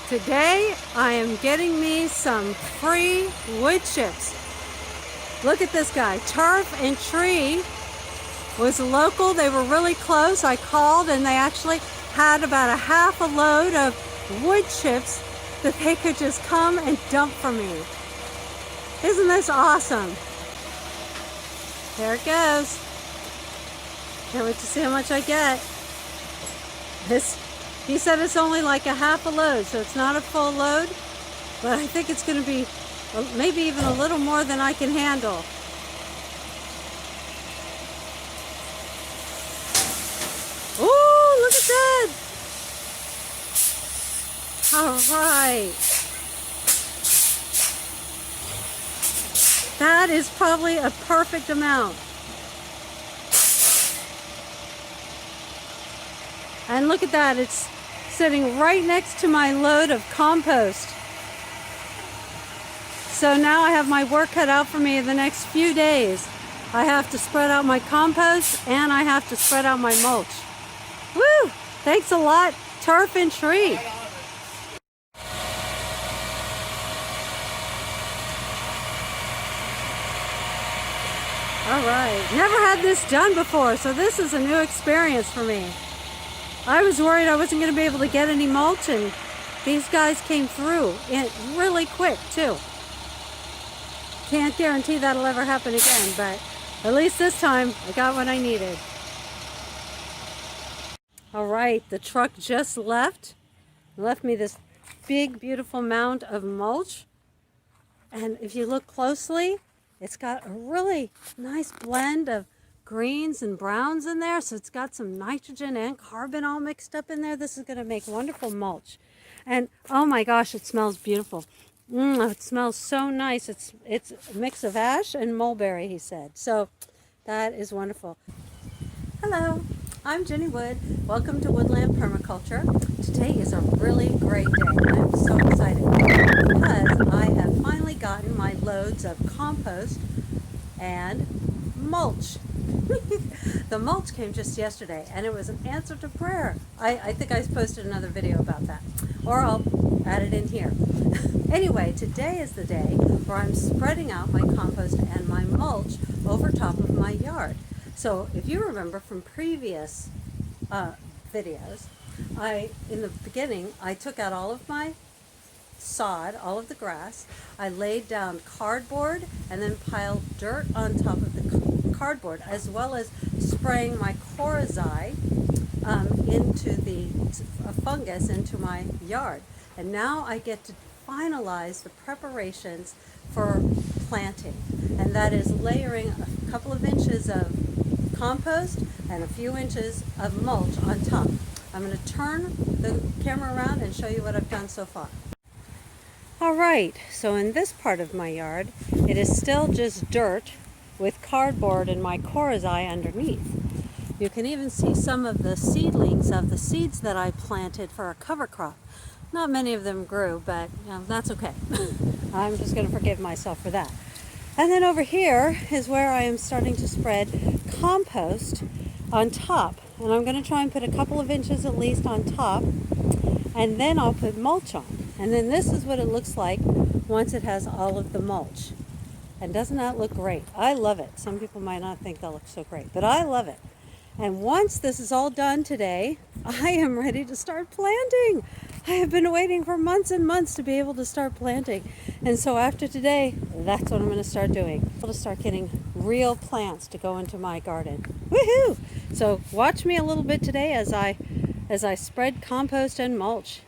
Today I am getting me some free wood chips. Look at this guy. Turf and Tree was local. They were really close. I called and they actually had about a half a load of wood chips that they could just come and dump for me. Isn't this awesome? There it goes. Can't wait to see how much I get. He said it's only like a half a load, so it's not a full load, but I think it's going to be maybe even a little more than I can handle. Oh, look at that! All right. That is probably a perfect amount. And look at that, it's sitting right next to my load of compost. So now I have my work cut out for me in the next few days. I have to spread out my compost and I have to spread out my mulch. Woo! Thanks a lot, Turf and Tree. All right, never had this done before, so this is a new experience for me. I was worried I wasn't going to be able to get any mulch, and these guys came through really quick too. Can't guarantee that'll ever happen again, but at least this time I got what I needed. All right, the truck just left me this big beautiful mound of mulch, and if you look closely, it's got a really nice blend of greens and browns in there, so it's got some nitrogen and carbon all mixed up in there. This is going to make wonderful mulch. And oh my gosh, it smells beautiful. It smells so nice. It's a mix of ash and mulberry, he said. So that is wonderful. Hello, I'm Jenny Wood. Welcome to Woodland Permaculture. Today is a really great day. I'm so excited because I have finally gotten my loads of compost and mulch. The mulch came just yesterday and it was an answer to prayer. I think I posted another video about that, or I'll add it in here. Anyway, today is the day where I'm spreading out my compost and my mulch over top of my yard. So if you remember from previous videos, in the beginning I took out all of my sod, all of the grass. I laid down cardboard and then piled dirt on top of the cardboard, as well as spraying my corazi into the fungus into my yard. And now I get to finalize the preparations for planting, and that is layering a couple of inches of compost and a few inches of mulch on top. I'm going to turn the camera around and show you what I've done so far. All right, so in this part of my yard, it is still just dirt with cardboard and my corazi underneath. You can even see some of the seedlings of the seeds that I planted for a cover crop. Not many of them grew, but that's okay. I'm just going to forgive myself for that. And then over here is where I am starting to spread compost on top. And I'm going to try and put a couple of inches at least on top, and then I'll put mulch on. And then this is what it looks like once it has all of the mulch. And doesn't that look great? I love it. Some people might not think that looks so great, but I love it. And once this is all done today, I am ready to start planting. I have been waiting for months and months to be able to start planting. And so after today, that's what I'm going to start doing. I'm going to start getting real plants to go into my garden. Woohoo! So watch me a little bit today as I spread compost and mulch.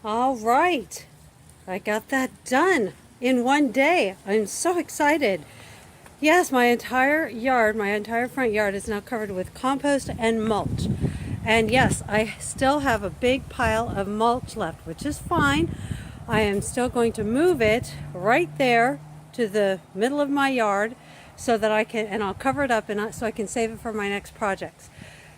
All right, I got that done in one day. I'm so excited. Yes, my entire yard, my entire front yard is now covered with compost and mulch. And yes, I still have a big pile of mulch left, which is fine. I am still going to move it right there to the middle of my yard so that I can, and I'll cover it up and so I can save it for my next projects.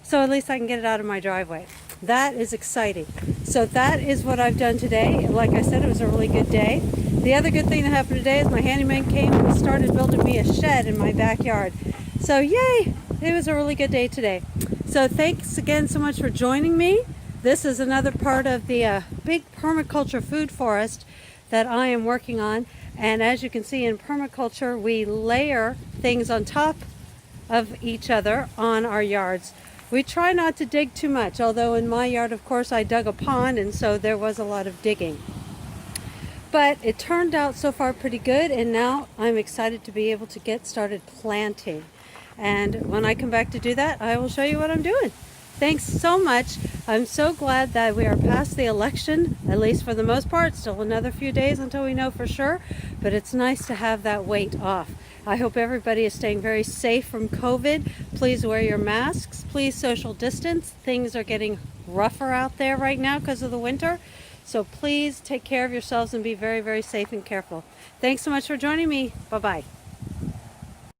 So at least I can get it out of my driveway. That is exciting. So that is what I've done today. Like I said, it was a really good day. The other good thing that happened today is my handyman came and started building me a shed in my backyard. So yay, it was a really good day today. So thanks again so much for joining me. This is another part of the big permaculture food forest that I am working on. And as you can see in permaculture, we layer things on top of each other on our yards. We try not to dig too much, although in my yard, of course, I dug a pond, and so there was a lot of digging. But it turned out so far pretty good, and now I'm excited to be able to get started planting. And when I come back to do that, I will show you what I'm doing. Thanks so much. I'm so glad that we are past the election, at least for the most part. Still another few days until we know for sure, but it's nice to have that weight off. I hope everybody is staying very safe from COVID. Please wear your masks. Please social distance. Things are getting rougher out there right now because of the winter. So please take care of yourselves and be very, very safe and careful. Thanks so much for joining me. Bye-bye.